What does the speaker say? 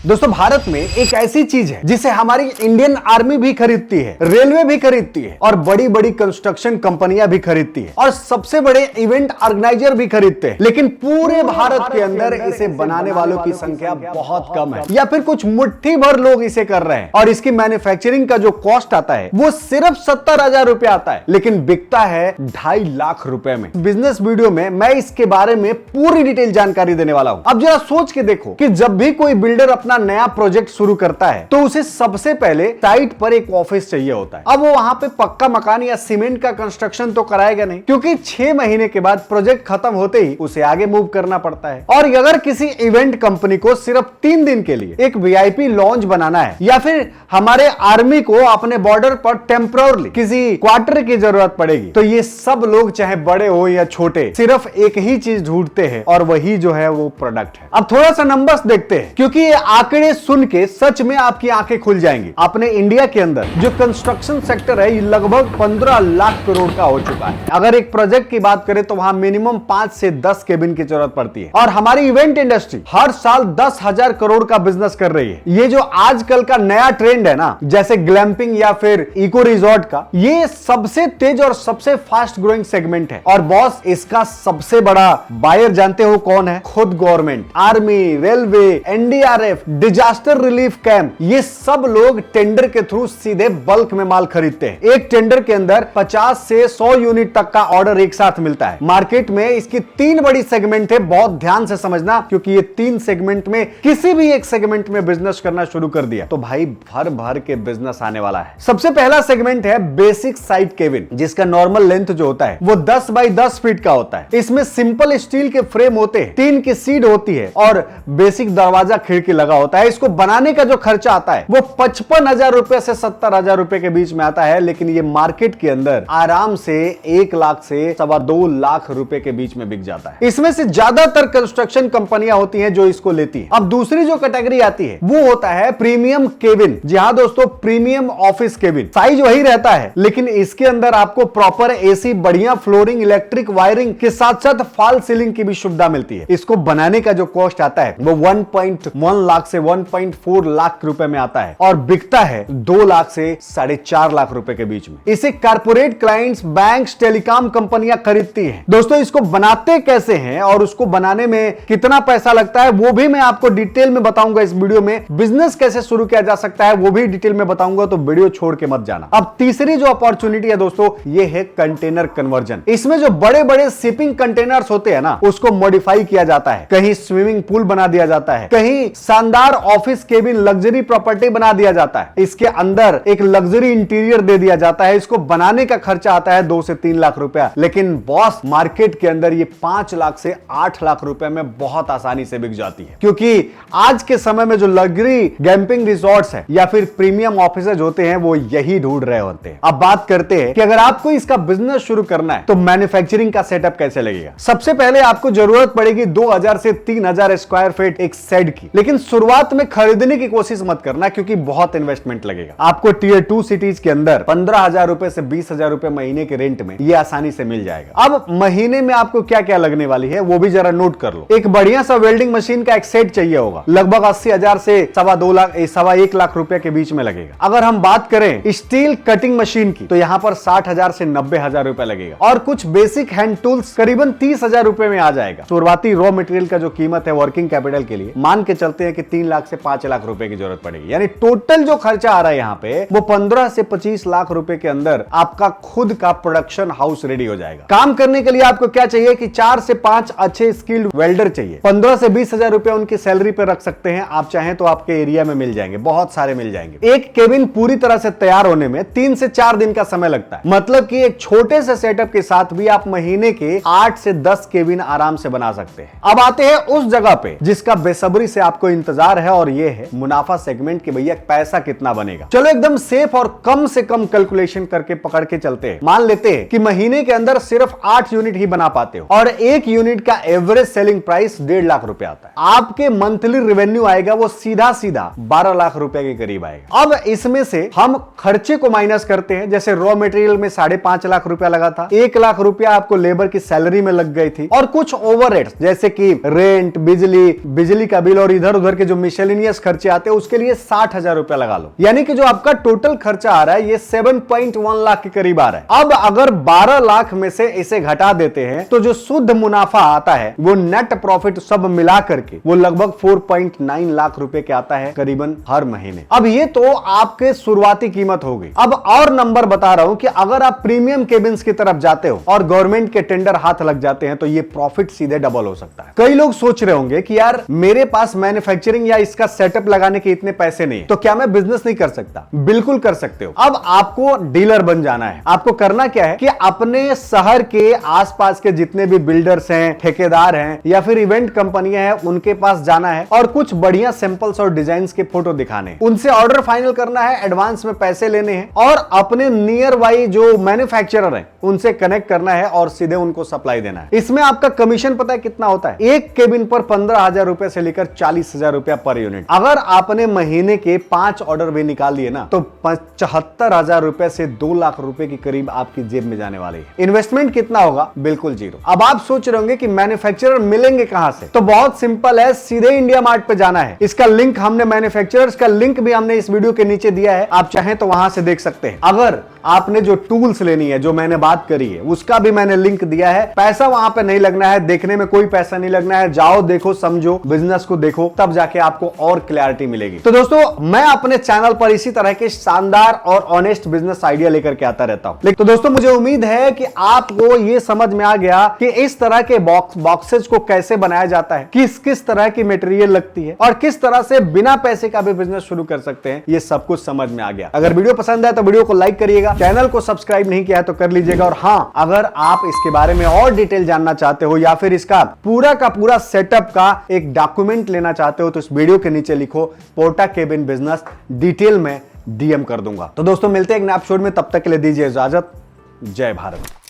दोस्तों भारत में एक ऐसी चीज है जिसे हमारी इंडियन आर्मी भी खरीदती है, रेलवे भी खरीदती है और बड़ी बड़ी कंस्ट्रक्शन कंपनियां भी खरीदती है और सबसे बड़े इवेंट ऑर्गेनाइजर भी खरीदते हैं, लेकिन पूरे भारत के अंदर इसे बनाने वालों की संख्या बहुत कम है या फिर कुछ मुट्ठी भर लोग इसे कर रहे हैं और इसकी मैन्युफैक्चरिंग का जो कॉस्ट आता है वो सिर्फ 70,000 रुपए आता है, लेकिन बिकता है 2.5 लाख रुपए में। बिजनेस वीडियो में मैं इसके बारे में पूरी डिटेल जानकारी देने वाला हूं। अब जरा सोच के देखो कि जब भी कोई बिल्डर अपना नया प्रोजेक्ट शुरू करता है तो उसे सबसे पहले साइट पर एक ऑफिस चाहिए होता है। अब वो वहां पे पक्का मकान या सीमेंट का कंस्ट्रक्शन तो कराएगा नहीं, क्योंकि 6 महीने के बाद प्रोजेक्ट खत्म होते ही उसे आगे मूव करना पड़ता है। और अगर किसी इवेंट कंपनी को सिर्फ 3 दिन के लिए एक वीआईपी लॉन्च बनाना है या फिर हमारे आर्मी को अपने बॉर्डर पर टेम्पररी किसी क्वार्टर की जरूरत पड़ेगी, तो ये सब लोग चाहे बड़े हो या छोटे सिर्फ एक ही चीज ढूंढते हैं और वही जो है वो प्रोडक्ट है। अब थोड़ा सा नंबर्स देखते हैं, क्योंकि ये आंकड़े सुन के सच में आपकी आंखें खुल जाएंगी। अपने इंडिया के अंदर जो कंस्ट्रक्शन सेक्टर है ये लगभग 15 लाख करोड़ का हो चुका है। अगर एक प्रोजेक्ट की बात करें तो वहां मिनिमम 5 से 10 केबिन की जरूरत पड़ती है और हमारी इवेंट इंडस्ट्री हर साल 10,000 करोड़ का बिजनेस कर रही है। ये जो आजकल का नया ट्रेंड है ना, जैसे ग्लैम्पिंग या फिर इको रिजॉर्ट का, ये सबसे तेज और सबसे फास्ट ग्रोइंग सेगमेंट है। और बॉस, इसका सबसे बड़ा बायर जानते हो कौन है? खुद government, army, railway, NDRF, disaster relief camp, ये सब लोग टेंडर के थ्रू सीधे बल्क में माल खरीदते हैं। एक टेंडर के अंदर 50 से 100 यूनिट तक का ऑर्डर एक साथ मिलता है। मार्केट में इसकी 3 बड़ी सेगमेंट है, बहुत ध्यान से समझना, क्योंकि ये 3 सेगमेंट में किसी भी एक सेगमेंट में बिजनेस करना शुरू कर दिया तो भाई भर भर के बिजनेस आने वाला है। सबसे पहला सेगमेंट है बेसिक साइड केबिन, जिसका नॉर्मल लेंथ जो होता है वो 10 बाई 10 फीट का होता है। इसमें सिंपल स्टील के फ्रेम होते हैं, टीन की सीड होती है और बेसिक दरवाजा खिड़की लगा होता है। इसको बनाने का जो खर्चा आता है वो 55,000 रुपए से 70,000 रुपए के बीच में आता है, लेकिन ये मार्केट के अंदर आराम से 1 लाख से 2.25 लाख रुपए के बीच में बिक जाता है। इसमें से ज्यादातर कंस्ट्रक्शन कंपनियां होती हैं जो इसको लेती है। अब दूसरी जो कैटेगरी आती है वो होता है प्रीमियम केबिन। जी हां दोस्तों, प्रीमियम ऑफिस केबिन। साइज वही रहता है, लेकिन इसके अंदर आपको प्रॉपर एसी, बढ़िया फ्लोरिंग, इलेक्ट्रिक वायरिंग के साथ साथ फॉल सीलिंग की भी सुविधा मिलती है। इसको बनाने का जो कॉस्ट आता है वो 1.1 लाख से 1.4 लाख रुपए में आता है और बिकता है 2 लाख से 4.5 लाख रुपए के बीच में। इसे कारपोरेट क्लाइंट्स, बैंक्स, टेलीकॉम कंपनियां खरीदती हैं। दोस्तों, इसको बनाते कैसे हैं और उसको बनाने में कितना पैसा लगता है वो भी मैं आपको डिटेल में बताऊंगा इस वीडियो में। बिजनेस कैसे शुरू किया जा सकता है वो भी डिटेल में बताऊंगा, तो वीडियो छोड़ के मत जाना। अब तीसरी जो अपॉर्चुनिटी है दोस्तों, ये है कंटेनर कन्वर्जन। इसमें जो बड़े बड़े शिपिंग कंटेनर्स होते हैं ना, उसको मॉडिफाई किया जाता है। कहीं स्विमिंग पूल बना दिया जाता है, कहीं शानदार ऑफिस केबिन, लग्जरी प्रॉपर्टी बना दिया जाता है, इसके अंदर एक लग्जरी इंटीरियर दे दिया जाता है। इसको बनाने का खर्चा आता है 2 से 3 लाख रुपया, लेकिन बॉस मार्केट के अंदर ये 5 लाख से 8 लाख रुपए में बहुत आसानी से बिक जाती है, क्योंकि आज के समय में जो लग्जरी कैंपिंग रिसोर्ट्स है या फिर प्रीमियम ऑफिसेज होते हैं वो यही ढूंढ रहे होते हैं। अब बात करते हैं कि अगर आपको इसका बिजनेस शुरू करना है तो मैन्युफैक्चरिंग का सेटअप कैसे लगेगा। सबसे पहले आपको जरूरत पड़ेगी 2000 से 3000 स्क्वायर फीट एक शेड की, लेकिन शुरुआत में खरीदने की कोशिश मत करना, क्योंकि बहुत इन्वेस्टमेंट लगेगा। आपको टियर 2 सिटीज के अंदर 15,000 रुपए से 20,000 रुपए महीने के रेंट में ये आसानी से मिल जाएगा। अब महीने में आपको क्या क्या लगने वाली है वो भी जरा नोट कर लो। एक बढ़िया सा वेल्डिंग मशीन का एक सेट चाहिए होगा, लगभग 80,000 से 1.25 लाख रुपए के बीच में लगेगा। अगर हम बात करें स्टील कटिंग मशीन की तो यहां पर 60,000 से 90,000 रुपए लगेगा और कुछ बेसिक हैंड टूल्स करीबन 30,000 रुपए में आ जाएगा। शुरुआती रॉ मटेरियल का जो कीमत है वर्किंग कैपिटल के लिए मान के चलते हैं कि 3 लाख से 5 लाख रुपए की जरूरत पड़ेगी, यानी टोटल जो खर्चा आ रहा है यहाँ पे वो 15 से 25 लाख रुपए के अंदर आपका खुद का प्रोडक्शन हाउस रेडी हो जाएगा। काम करने के लिए आपको क्या चाहिए कि 4 से 5 अच्छे स्किल्ड वेल्डर चाहिए। 15 से 20,000 रुपए उनकी सैलरी पे रख सकते हैं आप चाहें तो, आपके एरिया में मिल जाएंगे, बहुत सारे मिल जाएंगे। एक केबिन पूरी तरह से तैयार होने में 3 से 4 दिन का समय लगता है, मतलब कि एक छोटे से सेटअप के साथ भी आप महीने के 8 से 10 केबिन आराम से बना सकते हैं। अब आते हैं उस जगह पे जिसका बेसब्री से आपको इंतजार है, और ये है मुनाफा सेगमेंट कि भैया पैसा कितना बनेगा। चलो एकदम सेफ और कम से कम कैलकुलेशन करके पकड़ के चलते हैं। मान लेते हैं कि महीने के अंदर सिर्फ 8 यूनिट ही बना पाते हो और एक यूनिट का एवरेज सेलिंग प्राइस 1.5 लाख रुपए आता है। आपके मंथली रेवेन्यू आएगा वो सीधा 12 लाख रुपए के करीब आएगा। अब इसमें से हम खर्चे को माइनस करते हैं, जैसे रॉ मटेरियल में 5.5 लाख रुपया लगा था, 1 लाख रुपया आपको लेबर की सैलरी में लग गई थी और कुछ ओवरहेड्स जैसे कि रेंट, बिजली का बिल और इधर उधर के जो मिशेलिनियस खर्चे आते हैं उसके लिए 60,000 रुपया लगा लो, यानी कि जो आपका टोटल खर्चा आ रहा है ये 7.1 लाख के करीब आ रहा है। अब अगर 12 लाख में से इसे घटा देते हैं तो जो शुद्ध मुनाफा आता है वो नेट प्रॉफिट सब मिला करके वो लगभग 4.9 लाख रुपए के आता है करीबन हर महीने। अब ये तो आपके शुरुआती कीमत हो गई। अब और नंबर बता रहा हूं कि अगर आप प्रीमियम केबिन्स की तरफ जाते हो और गवर्नमेंट के टेंडर हाथ लग जाते हैं तो ये प्रॉफिट सीधे डबल हो सकता है। कई लोग सोच रहे होंगे कि यार मेरे पास मैन्युफैक्चरिंग या इसका सेटअप लगाने के इतने पैसे नहीं है तो क्या मैं बिजनेस नहीं कर सकता? बिल्कुल कर सकते हो। अब आपको डीलर बन जाना है। आपको करना क्या है कि अपने शहर के आसपास के जितने भी बिल्डर्स हैं, ठेकेदार हैं या फिर इवेंट कंपनियां हैं उनके पास जाना है और कुछ बढ़िया सैंपल्स और डिजाइन्स के फोटो दिखाने हैं। उनसे ऑर्डर फाइनल करना है, एडवांस में पैसे लेने हैं और अपने नियर बाई जो मैन्युफैक्चरर हैं उनसे कनेक्ट करना है और सीधे उनको सप्लाई देना है। इसमें आपका कमीशन पता है कितना होता है? एक केबिन पर 15,000 रुपए से लेकर 40,000 रुपया पर यूनिट। अगर आपने महीने के 5 ऑर्डर भी निकाल दिए ना तो 75,000 रुपए से 2 लाख रुपए के करीब आपकी जेब में जाने वाली है। इन्वेस्टमेंट कितना होगा? बिल्कुल जीरो। अब आप सोच रहे होंगे कि मैन्युफैक्चरर मिलेंगे कहां से? तो बहुत सिंपल है, सीधे इंडिया मार्ट पे जाना है। इसका लिंक हमने मैन्युफैक्चरर्स का लिंक भी हमने इस वीडियो के नीचे दिया है, आप चाहें तो वहां से देख सकते हैं। अगर आपने जो टूल्स लेनी है, जो मैंने बात करी है, उसका भी मैंने लिंक दिया है। पैसा वहां पे नहीं लगना है, देखने में कोई पैसा नहीं लगना है। जाओ, देखो, समझो, बिजनेस को देखो, तब जाके आपको और क्लैरिटी मिलेगी। तो दोस्तों, मैं अपने चैनल पर इसी तरह के शानदार और ऑनेस्ट बिजनेस आइडिया लेकर के आता रहता हूं। तो दोस्तों, मुझे उम्मीद है कि आपको यह समझ में आ गया कि इस तरह के बॉक्सेस को कैसे बनाया जाता है, किस किस तरह की मटेरियल लगती है और किस तरह से बिना पैसे का भी बिजनेस शुरू कर सकते हैं। ये सब कुछ समझ में आ गया। अगर वीडियो पसंद है तो वीडियो को लाइक करिएगा, चैनल को सब्सक्राइब नहीं किया है तो कर लीजिएगा। और हां, अगर आप इसके बारे में और डिटेल जानना चाहते हो या फिर इसका पूरा का पूरा सेटअप का एक डॉक्यूमेंट लेना चाहते हो तो इस वीडियो के नीचे लिखो पोर्टा केबिन बिजनेस, डिटेल में DM कर दूंगा। तो दोस्तों, मिलते हैं एक नए एपिसोड में, तब तक के लिए दीजिए इजाजत। जय भारत।